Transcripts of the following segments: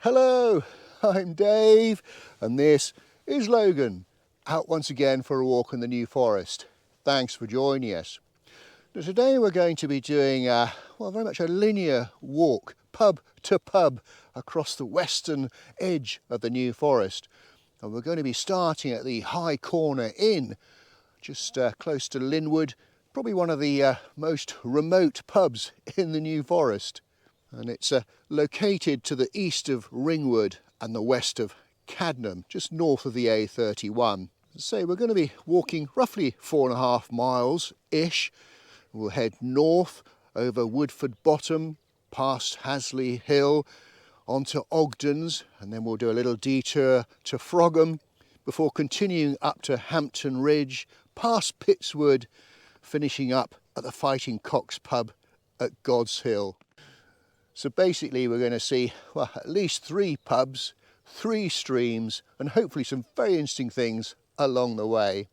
Hello, I'm Dave and this is Logan, out once again for a walk in the New Forest. Thanks for joining us. Now, today we're going to be doing very much a linear walk, pub to pub, across the western edge of the New Forest. And we're going to be starting at the High Corner Inn, just close to Linwood, probably one of the most remote pubs in the New Forest. And it's located to the east of Ringwood and the west of Cadnam, just north of the A31. So we're going to be walking roughly 4.5 miles-ish. We'll head north over Woodford Bottom, past Hasley Hill, onto Ogden's, and then we'll do a little detour to Frogham before continuing up to Hampton Ridge, past Pittswood, finishing up at the Fighting Cocks pub at Godshill. So basically we're going to see at least 3 pubs, 3 streams, and hopefully some very interesting things along the way.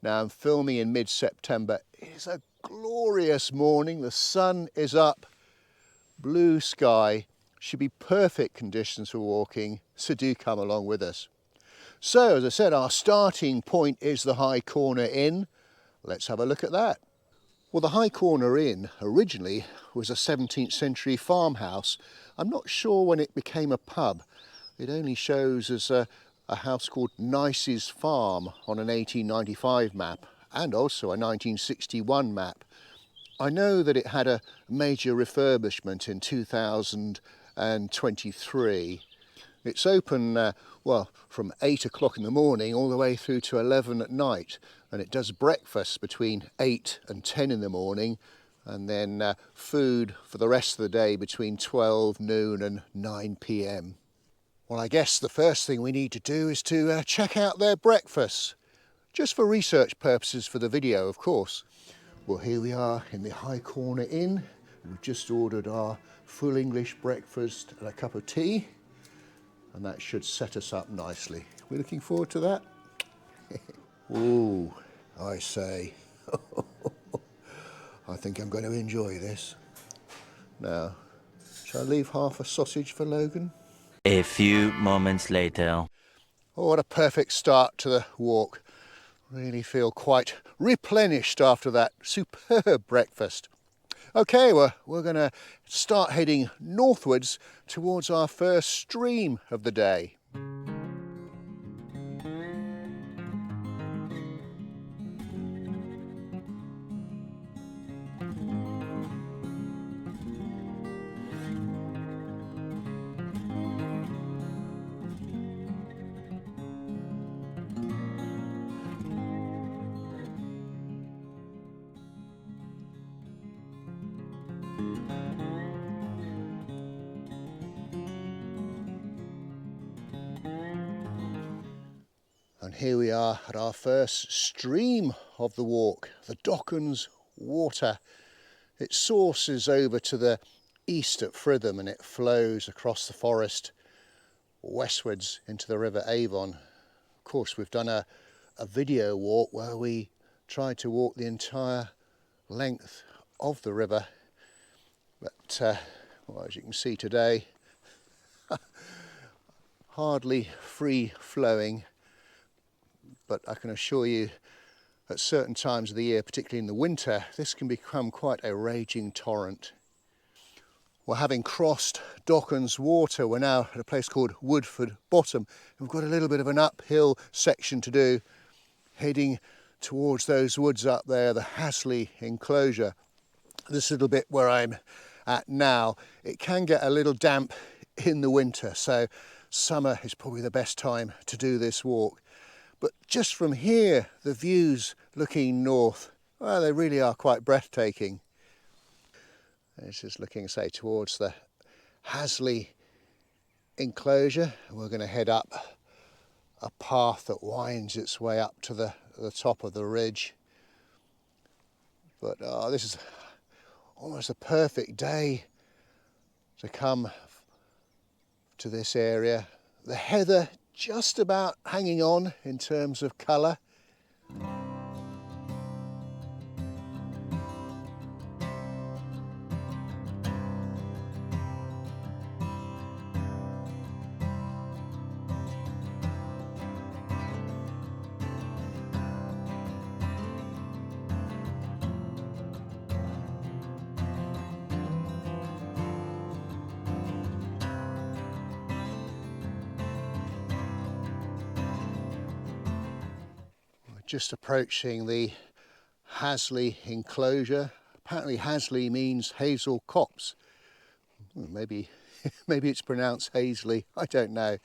Now I'm filming in mid-September. It's a glorious morning, the sun is up, blue sky, should be perfect conditions for walking, so do come along with us. So as I said, our starting point is the High Corner Inn. Let's have a look at that. Well, the High Corner Inn originally was a 17th century farmhouse. I'm not sure when it became a pub. It only shows as a house called Nice's Farm on an 1895 map and also a 1961 map. I know that it had a major refurbishment in 2023. It's open, from 8 o'clock in the morning all the way through to 11 at night. And it does breakfast between 8 and 10 in the morning, and then food for the rest of the day between 12 noon and 9 p.m. Well, I guess the first thing we need to do is to check out their breakfasts, just for research purposes for the video, of course. Well, here we are in the High Corner Inn. We've just ordered our full English breakfast and a cup of tea, and that should set us up nicely. We're looking forward to that. Ooh, I say, I think I'm going to enjoy this. Now, shall I leave half a sausage for Logan? A few moments later. Oh, what a perfect start to the walk. Really feel quite replenished after that superb breakfast. Okay, we're going to start heading northwards towards our first stream of the day. And here we are at our first stream of the walk, the Dockens Water. Its source is over to the east at Frogham and it flows across the forest westwards into the River Avon. Of course, we've done a video walk where we tried to walk the entire length of the river. But as you can see today, hardly free flowing. But I can assure you, at certain times of the year, particularly in the winter, this can become quite a raging torrent. Well, having crossed Dockens Water, we're now at a place called Woodford Bottom. We've got a little bit of an uphill section to do, heading towards those woods up there, the Hasley Inclosure. This little bit where I'm at now, it can get a little damp in the winter, so summer is probably the best time to do this walk. But just from here, the views looking north, well, they really are quite breathtaking. It's just looking, say, towards the Hasley Inclosure. We're going to head up a path that winds its way up to the top of the ridge. But this is almost a perfect day to come to this area. The heather just about hanging on in terms of colour. just approaching the Hasley Inclosure. Apparently Hasley means hazel copse. Maybe it's pronounced Hasley, I don't know.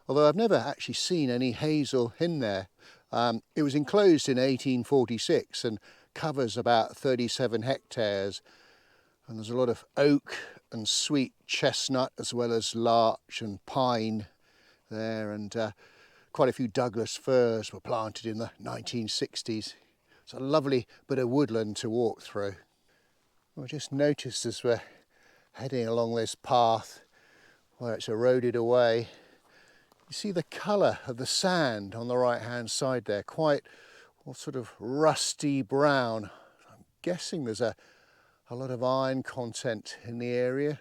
Although I've never actually seen any hazel in there. It was enclosed in 1846 and covers about 37 hectares. And there's a lot of oak and sweet chestnut as well as larch and pine there, and quite a few Douglas firs were planted in the 1960s. It's a lovely bit of woodland to walk through. I just noticed as we're heading along this path where it's eroded away, you see the colour of the sand on the right hand side there, quite sort of rusty brown. I'm guessing there's a lot of iron content in the area.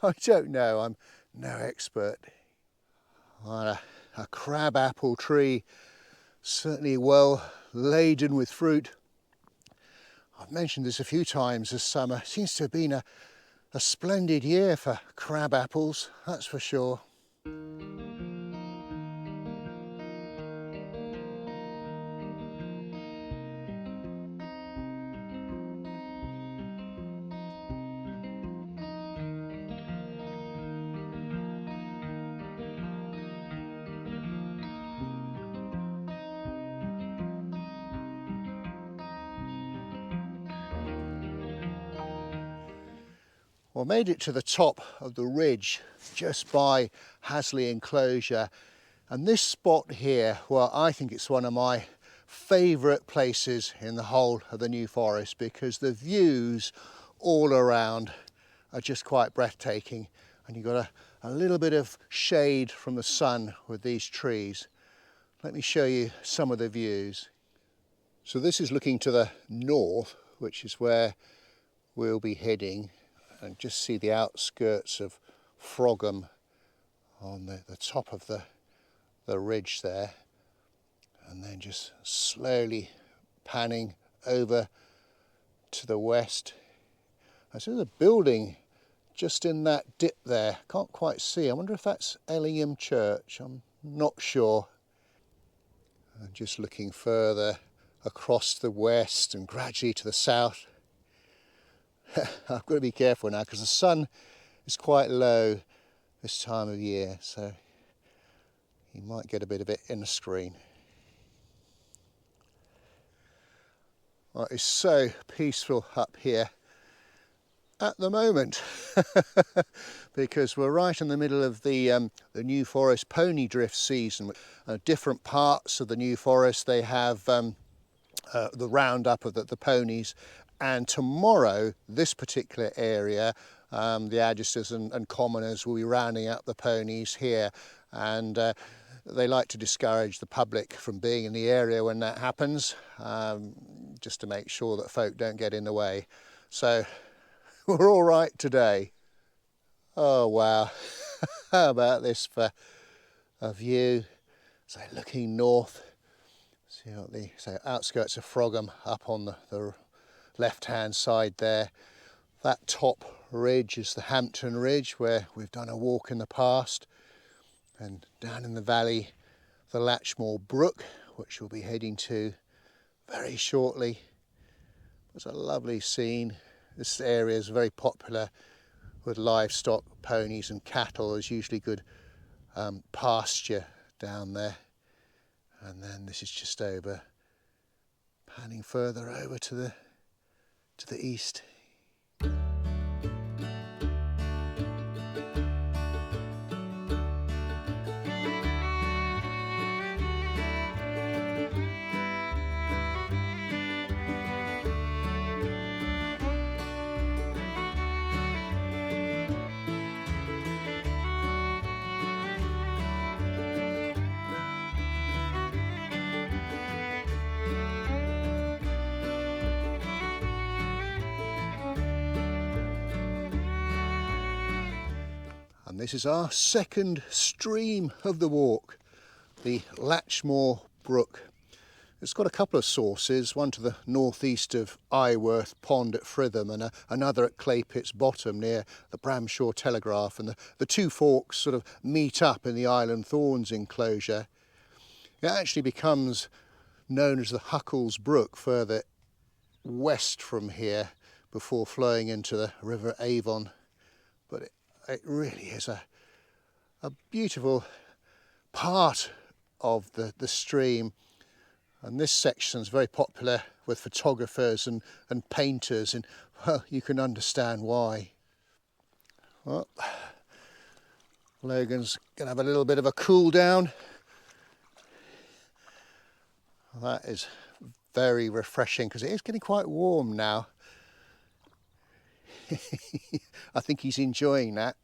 I don't know, I'm no expert. A crab apple tree, certainly well laden with fruit. I've mentioned this a few times this summer. It seems to have been a splendid year for crab apples, that's for sure. Well, made it to the top of the ridge just by Hasley Inclosure, and this spot here, well, I think it's one of my favourite places in the whole of the New Forest because the views all around are just quite breathtaking, and you've got a little bit of shade from the sun with these trees. Let me show you some of the views. So this is looking to the north, which is where we'll be heading. And just see the outskirts of Frogham on the top of the ridge there, and then just slowly panning over to the west. I see a building just in that dip there, can't quite see. I wonder if that's Ellingham Church, I'm not sure. And just looking further across the west and gradually to the south. I've got to be careful now because the sun is quite low this time of year, so you might get a bit of it in the screen. Well, it's so peaceful up here at the moment because we're right in the middle of the New Forest pony drift season. Different parts of the New Forest, they have the roundup of the ponies. And tomorrow, this particular area, the Agisters and commoners will be rounding up the ponies here, and they like to discourage the public from being in the area when that happens, just to make sure that folk don't get in the way. So we're all right today. Oh wow, how about this for a view? So looking north, see what the outskirts of Frogham up on the left hand side there. That top ridge is the Hampton Ridge where we've done a walk in the past, and down in the valley the Latchmore Brook, which we'll be heading to very shortly. It's a lovely scene. This area is very popular with livestock, ponies and cattle. There's usually good pasture down there. And then this is just over, panning further over to the east. And this is our second stream of the walk, the Latchmore Brook. It's got a couple of sources, one to the northeast of Iworth Pond at Frogham and another at Claypit's Bottom near the Bramshaw Telegraph, and the two forks sort of meet up in the Island Thorns enclosure. It actually becomes known as the Dockens Brook further west from here before flowing into the River Avon. But it really is a beautiful part of the stream, and this section is very popular with photographers and painters, and well, you can understand why. Well, Logan's going to have a little bit of a cool down. That is very refreshing because it is getting quite warm now. I think he's enjoying that.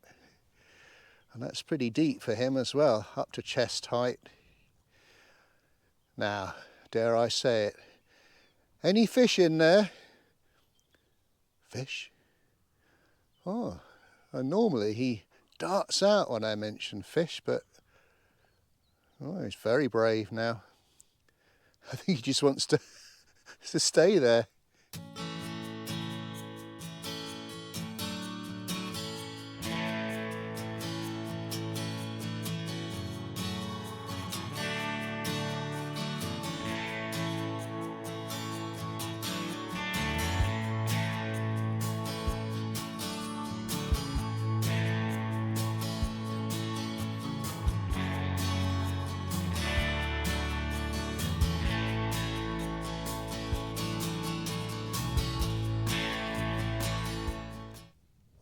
And that's pretty deep for him as well, up to chest height. Now, dare I say it, any fish in there? Fish? Oh, and normally he darts out when I mention fish, but oh, he's very brave now. I think he just wants to stay there.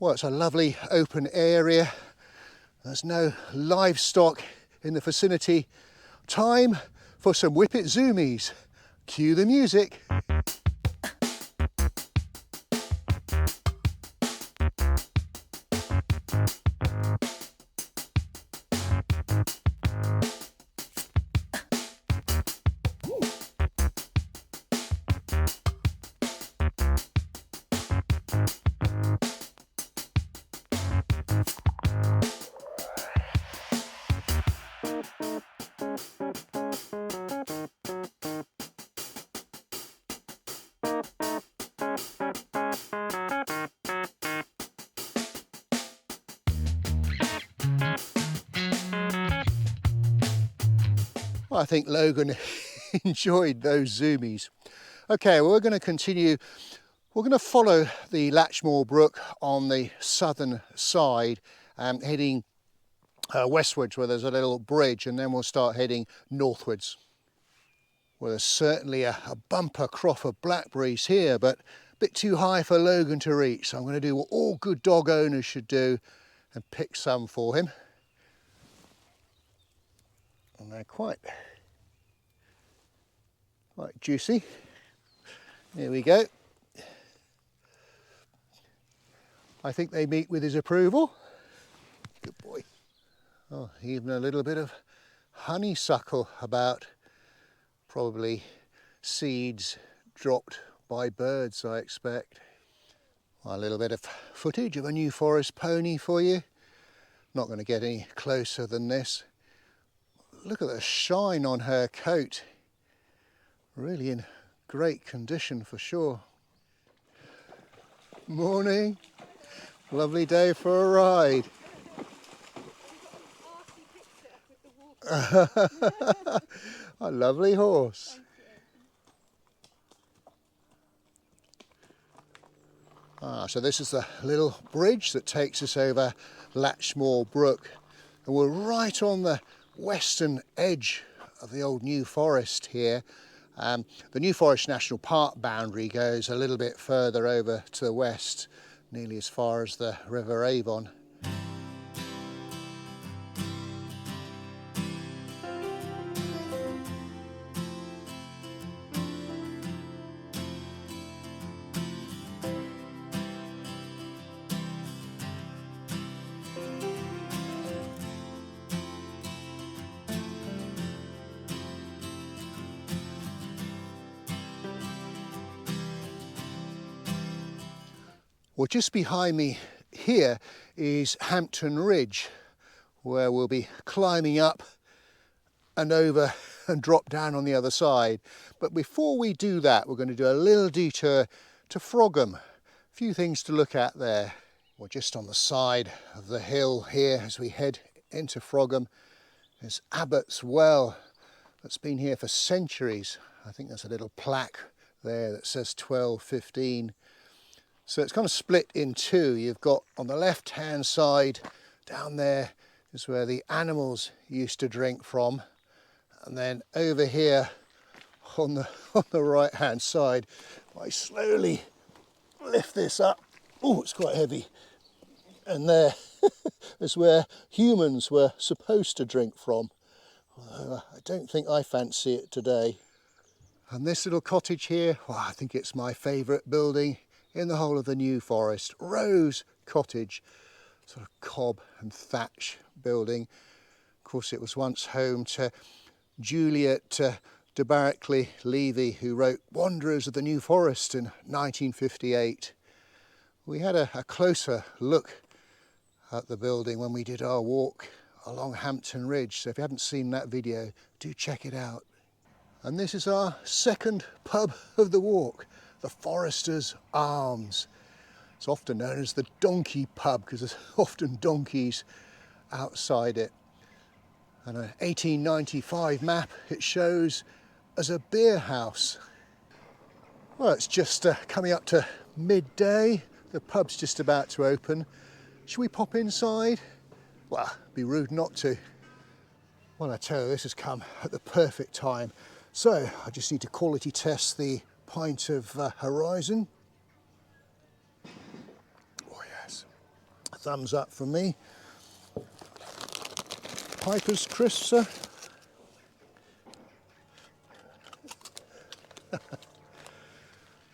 Well, it's a lovely open area. There's no livestock in the vicinity. Time for some Whippet zoomies. Cue the music. I think Logan enjoyed those zoomies. Okay, well, we're going to continue. We're going to follow the Latchmore Brook on the southern side, heading westwards where there's a little bridge, and then we'll start heading northwards. Well, there's certainly a bumper crop of blackberries here, but a bit too high for Logan to reach. So I'm going to do what all good dog owners should do and pick some for him. And they're quite juicy. Here we go. I think they meet with his approval. Good boy. Oh, even a little bit of honeysuckle about. Probably seeds dropped by birds, I expect. A little bit of footage of a New Forest pony for you. Not going to get any closer than this. Look at the shine on her coat. Really in great condition for sure. Morning. Lovely day for a ride. A lovely horse. So this is the little bridge that takes us over Latchmore Brook, and we're right on the western edge of the old New Forest here. The New Forest National Park boundary goes a little bit further over to the west, nearly as far as the River Avon. Well, just behind me here is Hampton Ridge, where we'll be climbing up and over and drop down on the other side. But before we do that, we're going to do a little detour to Frogham. A few things to look at there. We're just on the side of the hill here as we head into Frogham. There's Abbott's Well that's been here for centuries, I think there's a little plaque there that says 1215. So it's kind of split in two. You've got on the left hand side down there is where the animals used to drink from, and then over here on the right hand side, I slowly lift this up. Oh, it's quite heavy. And there is where humans were supposed to drink from. Although I don't think I fancy it today. And this little cottage here, well, I think it's my favourite building in the whole of the New Forest. Rose Cottage, sort of cob and thatch building. Of course, it was once home to Juliet de Barrackley Levy, who wrote Wanderers of the New Forest in 1958. We had a closer look at the building when we did our walk along Hampton Ridge, so if you haven't seen that video, do check it out. And this is our second pub of the walk, the Forrester's Arms. It's often known as the Donkey Pub because there's often donkeys outside it. And an 1895 map it shows as a beer house. Well, it's just coming up to midday. The pub's just about to open. Should we pop inside? Well, it'd be rude not to. Well, I tell you, this has come at the perfect time. So I just need to quality test the pint of Horizon. Oh yes, thumbs up from me. Piper's Crisp, sir.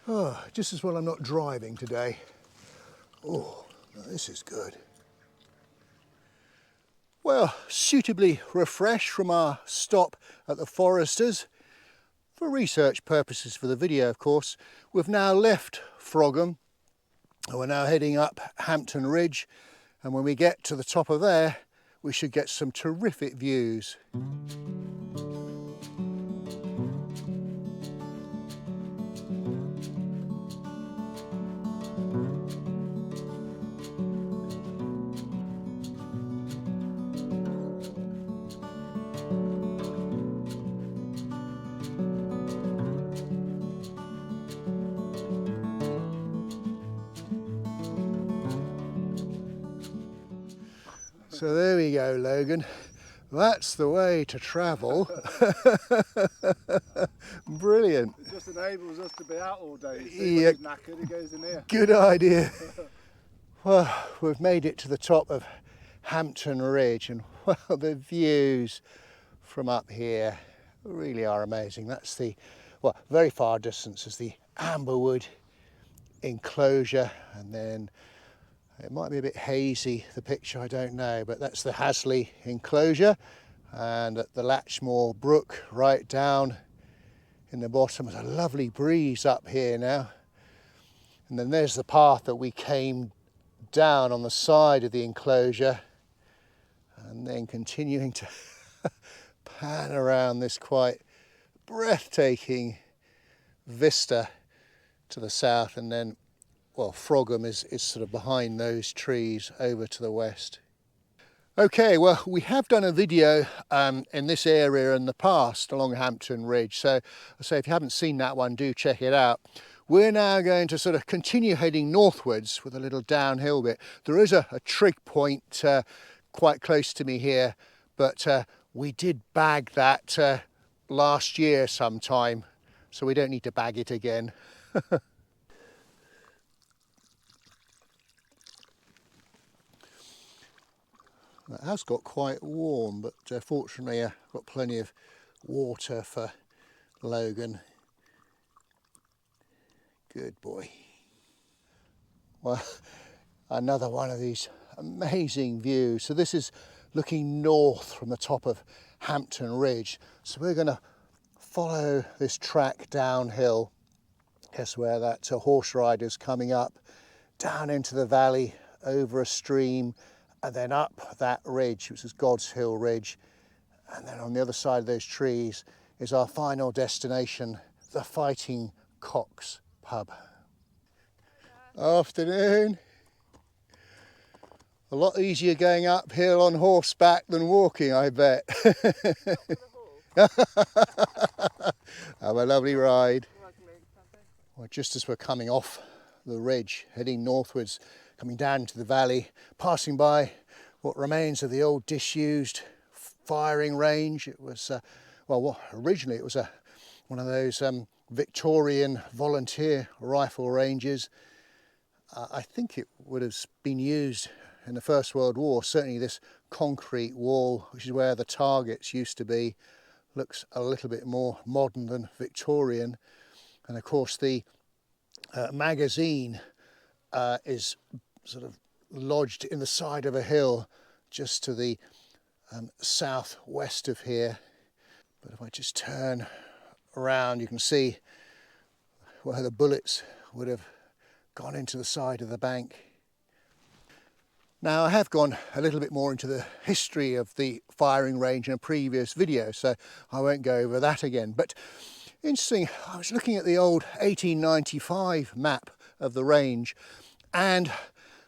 Oh, just as well I'm not driving today. Oh, this is good. Well, suitably refreshed from our stop at the Forresters. For research purposes for the video, of course, we've now left Frogham and we're now heading up Hampton Ridge, and when we get to the top of there we should get some terrific views. So there we go, Logan. That's the way to travel. Brilliant. It just enables us to be out all day. Yeah. He's knackered, he goes in here. Good idea. Well, we've made it to the top of Hampton Ridge, and well, the views from up here really are amazing. That's the, well, very far distance is the Woodford Enclosure, and then it might be a bit hazy, the picture, I don't know, but that's the Hasley Inclosure, and at the Latchmore Brook right down in the bottom. There's a lovely breeze up here now, and then there's the path that we came down on the side of the enclosure, and then continuing to pan around this quite breathtaking vista to the south, and then, well, Frogham is sort of behind those trees over to the west. Okay, well, we have done a video in this area in the past along Hampton Ridge, so I say if you haven't seen that one, do check it out. We're now going to sort of continue heading northwards with a little downhill bit. There is a trig point quite close to me here, but we did bag that last year sometime, so we don't need to bag it again. It has got quite warm, but fortunately I've got plenty of water for Logan. Good boy. Well, another one of these amazing views. So this is looking north from the top of Hampton Ridge. So we're going to follow this track downhill. Guess where that horse rider's coming up, down into the valley, over a stream, and then up that ridge, which is Godshill Ridge. And then on the other side of those trees is our final destination, the Fighting Cocks pub. Afternoon. A lot easier going uphill on horseback than walking, I bet. Have a lovely ride. Well, just as we're coming off the ridge, heading northwards, coming down to the valley, passing by what remains of the old disused firing range. It was, originally it was one of those Victorian volunteer rifle ranges. I think it would have been used in the First World War. Certainly this concrete wall, which is where the targets used to be, looks a little bit more modern than Victorian. And of course the magazine is sort of lodged in the side of a hill just to the southwest of here. But if I just turn around, you can see where the bullets would have gone into the side of the bank. Now, I have gone a little bit more into the history of the firing range in a previous video, so I won't go over that again. But interesting, I was looking at the old 1895 map of the range, and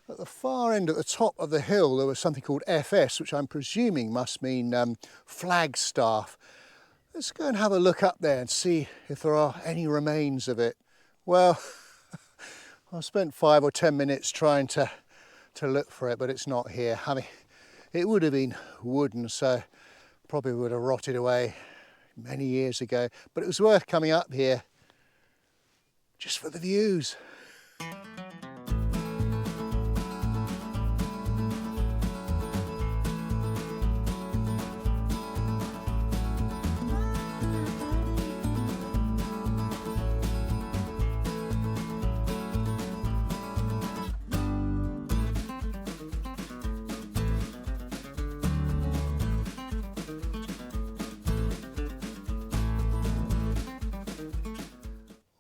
at the far end at the top of the hill there was something called FS, which I'm presuming must mean Flagstaff. Let's go and have a look up there and see if there are any remains of it. Well, I spent 5 or 10 minutes trying to look for it, but it's not here. I mean, it would have been wooden, so probably would have rotted away many years ago, but it was worth coming up here just for the views.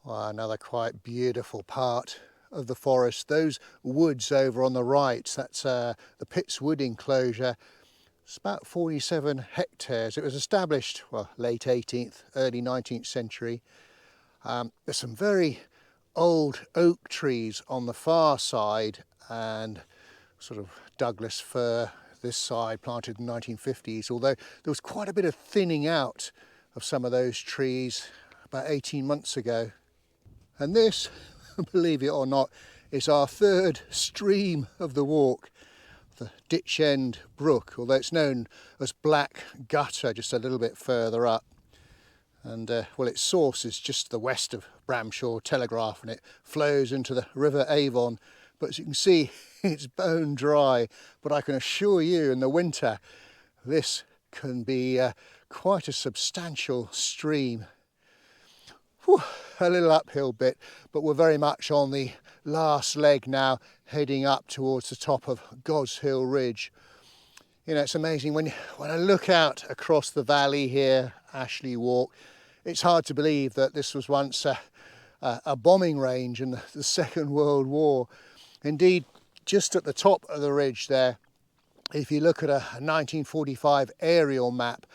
Well, another quite beautiful part of the forest. Those woods over on the right, that's the Wood Inclosure. It's about 47 hectares. It was established, well, late 18th, early 19th century. There's some very old oak trees on the far side and sort of Douglas fir this side, planted in the 1950s, although there was quite a bit of thinning out of some of those trees about 18 months ago. And this, believe it or not, is our third stream of the walk, the Ditch Brook, although it's known as Black Gutter just a little bit further up. And well, its source is just to the west of Bramshaw Telegraph, and it flows into the River Avon. But as you can see, it's bone dry. But I can assure you, in the winter, this can be quite a substantial stream. Whew, a little uphill bit, but we're very much on the last leg now, heading up towards the top of Godshill Ridge. You know, it's amazing when I look out across the valley here, Ashley Walk, it's hard to believe that this was once a bombing range in the Second World War. Indeed, just at the top of the ridge there, if you look at a 1945 aerial map,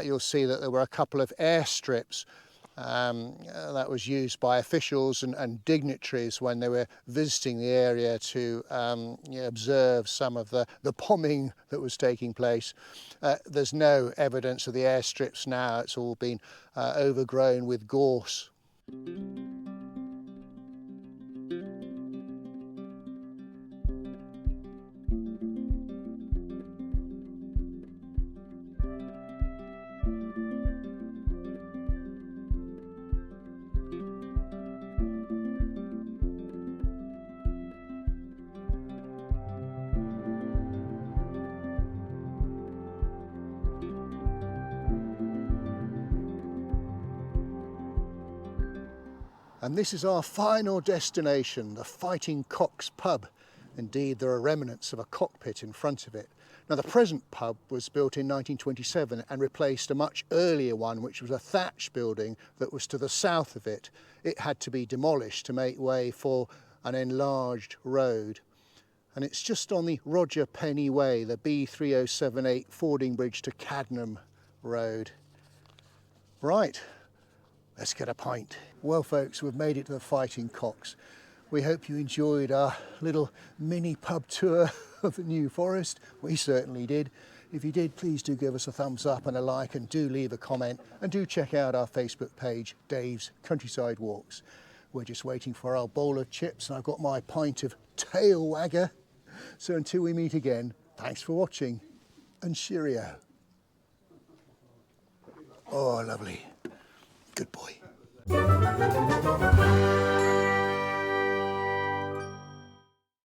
you'll see that there were a couple of airstrips that was used by officials and dignitaries when they were visiting the area to observe some of the bombing that was taking place. There's no evidence of the airstrips now. It's all been overgrown with gorse. And this is our final destination, the Fighting Cock's pub. Indeed, there are remnants of a cockpit in front of it. Now, the present pub was built in 1927 and replaced a much earlier one, which was a thatch building that was to the south of it. It had to be demolished to make way for an enlarged road. And it's just on the Roger Penny Way, the B3078 Fording Bridge to Cadnam Road. Right. Let's get a pint. Well, folks, we've made it to the Fighting Cocks. We hope you enjoyed our little mini pub tour of the New Forest. We certainly did. If you did, please do give us a thumbs up and a like, and do leave a comment, and do check out our Facebook page, Dave's Countryside Walks. We're just waiting for our bowl of chips, and I've got my pint of tail wagger. So until we meet again, thanks for watching, and cheerio. Oh, lovely. Good boy.